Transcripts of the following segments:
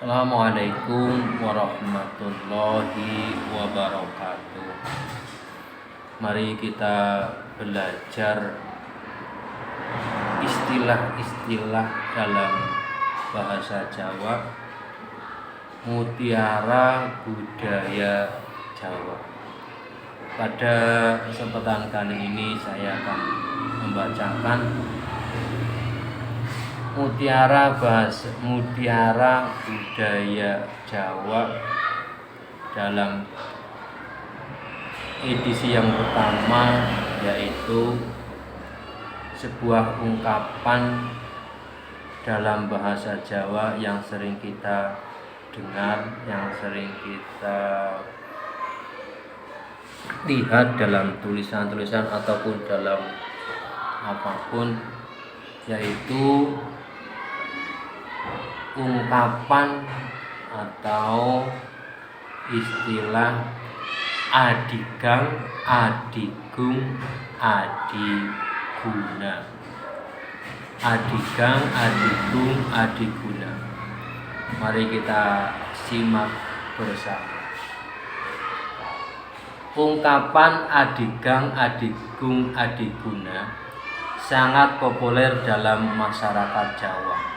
Assalamualaikum warahmatullahi wabarakatuh. Mari kita belajar istilah-istilah dalam bahasa Jawa, mutiara budaya Jawa. Pada kesempatan kali ini saya akan membacakan mutiara budaya Jawa dalam edisi yang pertama, yaitu sebuah ungkapan dalam bahasa Jawa yang sering kita dengar, yang sering kita lihat dalam tulisan-tulisan ataupun dalam apapun, yaitu ungkapan atau istilah adigang, adigung, adiguna. Adigang, adigung, adiguna. Mari kita simak bersama. Ungkapan adigang, adigung, adiguna sangat populer dalam masyarakat Jawa.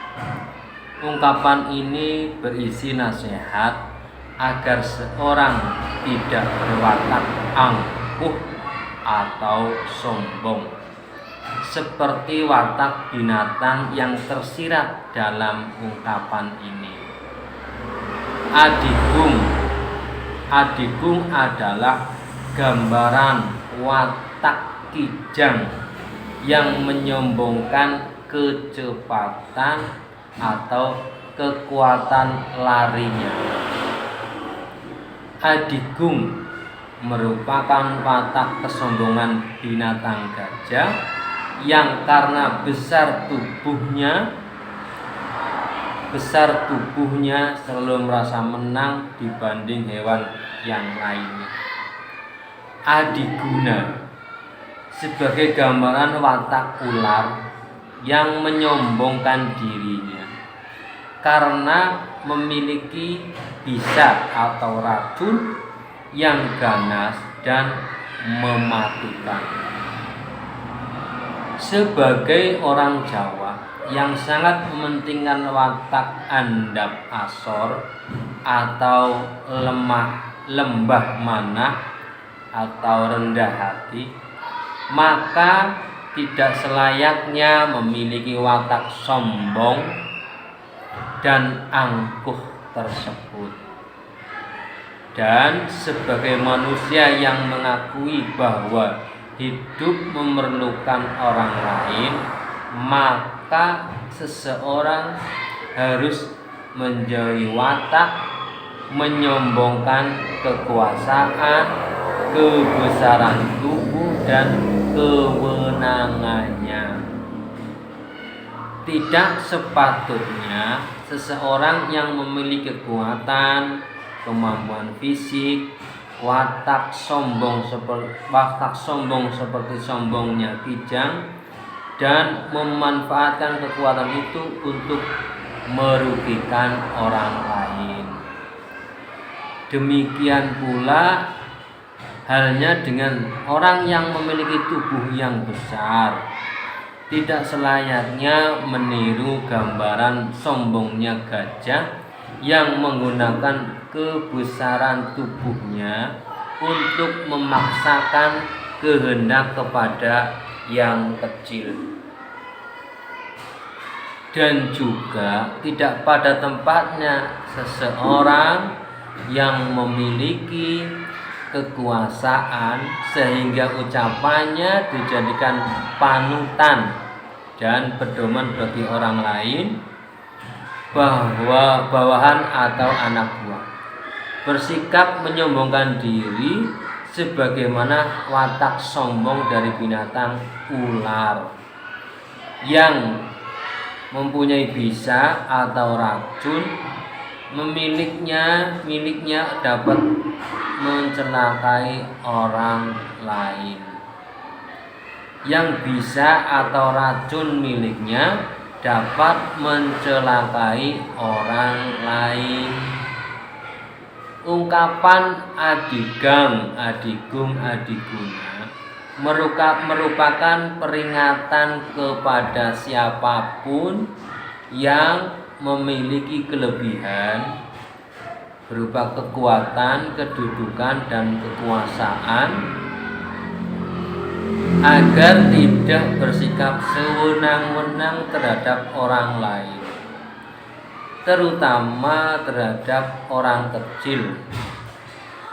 Ungkapan ini berisi nasihat agar seorang tidak berwatak angkuh atau sombong, seperti watak binatang yang tersirat dalam ungkapan ini. Adigung adalah gambaran watak kijang yang menyombongkan kecepatan atau kekuatan larinya. Adigung merupakan watak kesombongan binatang gajah yang karena besar tubuhnya selalu merasa menang dibanding hewan yang lainnya. Adiguna sebagai gambaran watak ular yang menyombongkan dirinya karena memiliki bisa atau racun yang ganas dan mematikan. Sebagai orang Jawa yang sangat mementingkan watak andap asor atau lembah manah atau rendah hati, maka tidak selayaknya memiliki watak sombong dan angkuh tersebut. Dan sebagai manusia yang mengakui bahwa hidup memerlukan orang lain, maka seseorang harus menjauhi watak menyombongkan kekuasaan, kebesaran tubuh, dan kewenangannya. Tidak sepatutnya seseorang yang memiliki kekuatan, kemampuan fisik, watak sombong seperti sombongnya kijang, dan memanfaatkan kekuatan itu untuk merugikan orang lain. Demikian pula halnya dengan orang yang memiliki tubuh yang besar. Tidak selayaknya meniru gambaran sombongnya gajah yang menggunakan kebesaran tubuhnya untuk memaksakan kehendak kepada yang kecil. Dan juga tidak pada tempatnya seseorang yang memiliki kekuasaan sehingga ucapannya dijadikan panutan dan pedoman bagi orang lain, bahwa bawahan atau anak buah, bersikap menyombongkan diri sebagaimana watak sombong dari binatang ular yang mempunyai bisa atau racun. Miliknya dapat mencelakai orang lain. Yang bisa atau racun miliknya dapat mencelakai orang lain. Ungkapan adigang, adigung, adiguna merupakan peringatan kepada siapapun yang memiliki kelebihan berupa kekuatan, kedudukan, dan kekuasaan agar tidak bersikap sewenang-wenang terhadap orang lain, terutama terhadap orang kecil.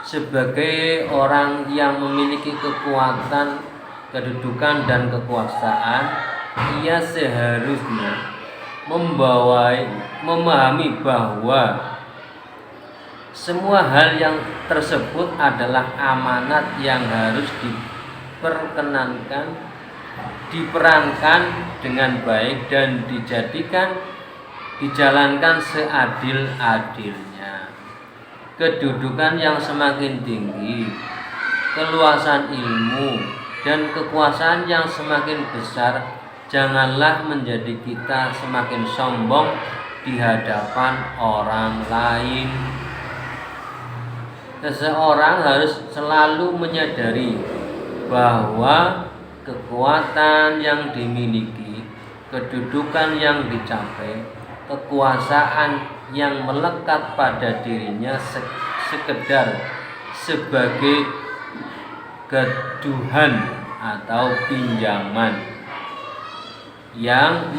Sebagai orang yang memiliki kekuatan, kedudukan, dan kekuasaan, ia seharusnya memahami bahwa semua hal yang tersebut adalah amanat yang harus diperankan dengan baik dan dijalankan seadil-adilnya. Kedudukan yang semakin tinggi, keluasan ilmu, dan kekuasaan yang semakin besar janganlah menjadi kita semakin sombong di hadapan orang lain. Seseorang harus selalu menyadari bahwa kekuatan yang dimiliki, kedudukan yang dicapai, kekuasaan yang melekat pada dirinya sekedar sebagai gaduhan atau pinjaman yang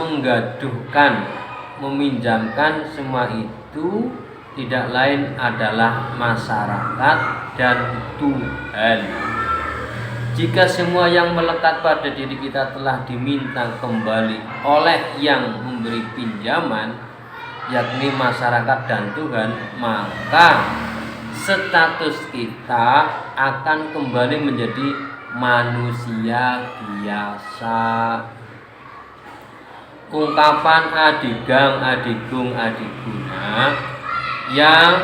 meminjamkan semua itu tidak lain adalah masyarakat dan Tuhan. Jika semua yang melekat pada diri kita telah diminta kembali oleh yang memberi pinjaman, yakni masyarakat dan Tuhan, maka status kita akan kembali menjadi manusia biasa. Ungkapan adigang, adigung, adiguna yang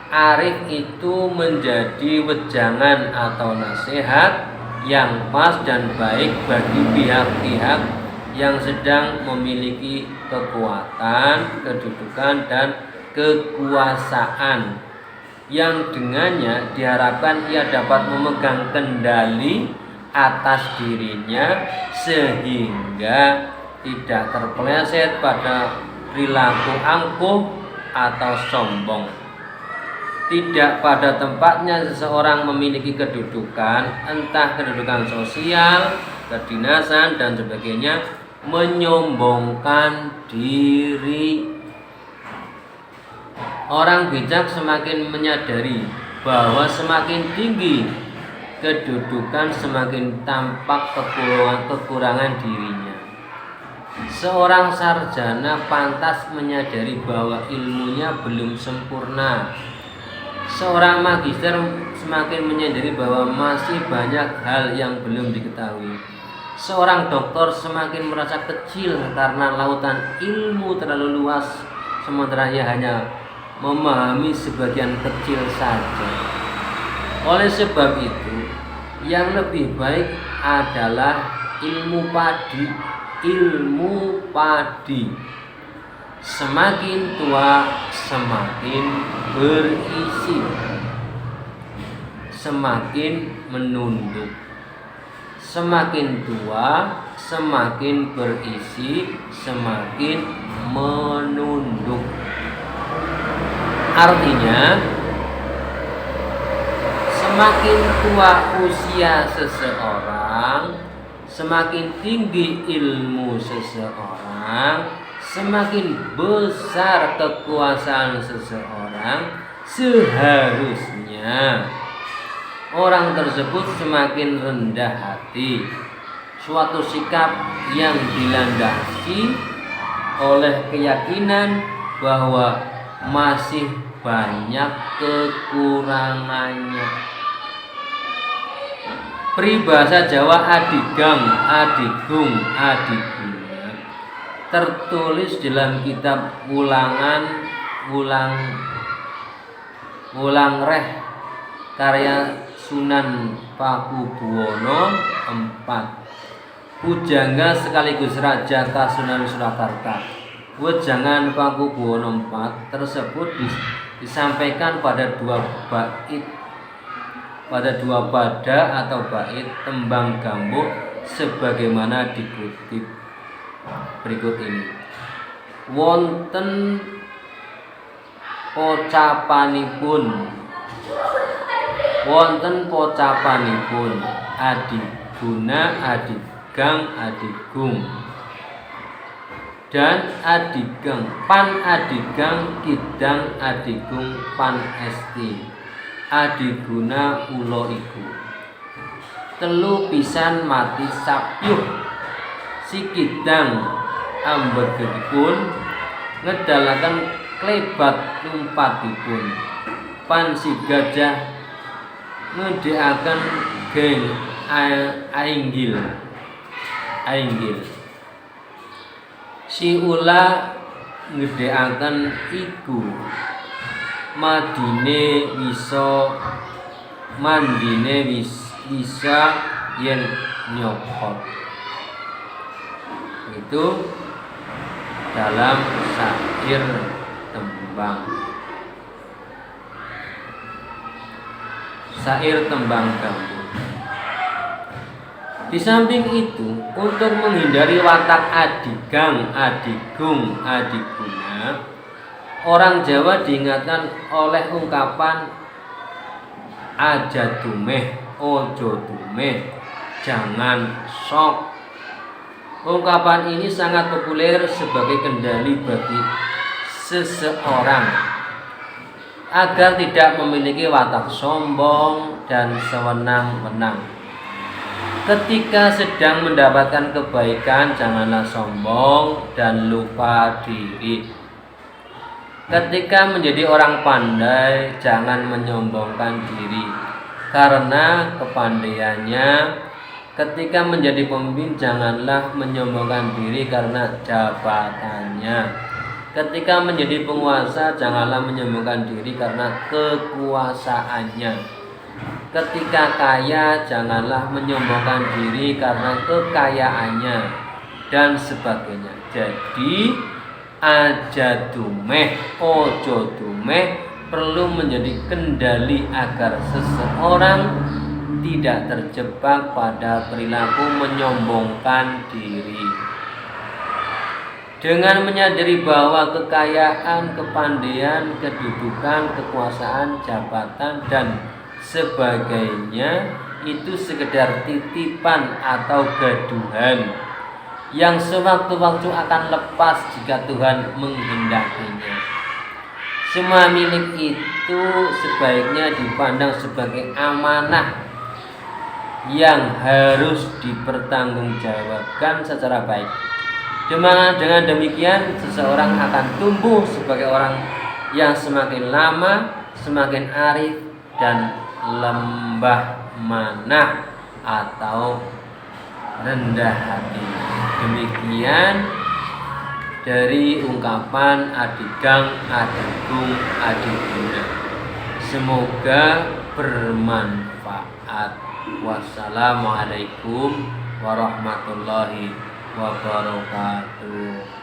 arif itu menjadi wejangan atau nasihat yang pas dan baik bagi pihak-pihak yang sedang memiliki kekuatan, kedudukan, dan kekuasaan, yang dengannya diharapkan ia dapat memegang kendali atas dirinya sehingga tidak terpeleset pada perilaku angkuh atau sombong. Tidak pada tempatnya seseorang memiliki kedudukan, entah kedudukan sosial, kedinasan, dan sebagainya, menyombongkan diri. Orang bijak semakin menyadari bahwa semakin tinggi kedudukan, semakin tampak kekurangan dirinya. Seorang sarjana pantas menyadari bahwa ilmunya belum sempurna. Seorang magister semakin menyadari bahwa masih banyak hal yang belum diketahui. Seorang doktor semakin merasa kecil karena lautan ilmu terlalu luas, sementara ia hanya memahami sebagian kecil saja. Oleh sebab itu, yang lebih baik adalah ilmu padi. Semakin tua semakin berisi, semakin menunduk. Semakin tua semakin berisi, semakin menunduk. Artinya, semakin tua usia seseorang, semakin tinggi ilmu seseorang, semakin besar kekuasaan seseorang, seharusnya orang tersebut semakin rendah hati. Suatu sikap yang dilandasi oleh keyakinan bahwa masih banyak kekurangannya. Peribahasa Jawa adigang, adigung, adiguna tertulis dalam kitab Ulang Reh karya Sunan Pakubuwono IV. pujangga sekaligus raja Kasunanan Surakarta. Wejangan Pakubuwono IV tersebut disampaikan pada dua pada atau bait tembang gambuk sebagaimana dikutip berikut ini. Wonten pocapanipun adiguna adigang adigung dan adigang pan adigang kidang adigung pan esti adiguna ulo iku telu pisan mati sapyuh si kidang ambegipun ngedalaken klebat numpatipun pan si gajah ngedekaken geng ainggil si ula ngedekaken iku mandine bisa yen nyokot. Itu dalam syair tembang gambut. Di samping itu, untuk menghindari watak adigang, adigung, adiguna, orang Jawa diingatkan oleh ungkapan aja dumeh, ojo dumeh, jangan sok. Ungkapan ini sangat populer sebagai kendali bagi seseorang agar tidak memiliki watak sombong dan sewenang-wenang. Ketika sedang mendapatkan kebaikan, janganlah sombong dan lupa diri. Ketika menjadi orang pandai, jangan menyombongkan diri karena kepandaiannya. Ketika menjadi pemimpin, janganlah menyombongkan diri karena jabatannya. Ketika menjadi penguasa, janganlah menyombongkan diri karena kekuasaannya. Ketika kaya, janganlah menyombongkan diri karena kekayaannya dan sebagainya. Jadi aja dumeh, ojo dumeh perlu menjadi kendali agar seseorang tidak terjebak pada perilaku menyombongkan diri. Dengan menyadari bahwa kekayaan, kepandaian, kedudukan, kekuasaan, jabatan, dan sebagainya itu sekedar titipan atau gaduhan yang sewaktu-waktu akan lepas jika Tuhan menghendakinya. Semua milik itu sebaiknya dipandang sebagai amanah yang harus dipertanggungjawabkan secara baik. Dengan demikian seseorang akan tumbuh sebagai orang yang semakin lama semakin arif dan lembah manah atau rendah hati. Demikian dari ungkapan adigang, adigung, adiguna. Semoga bermanfaat. Wassalamualaikum warahmatullahi wabarakatuh.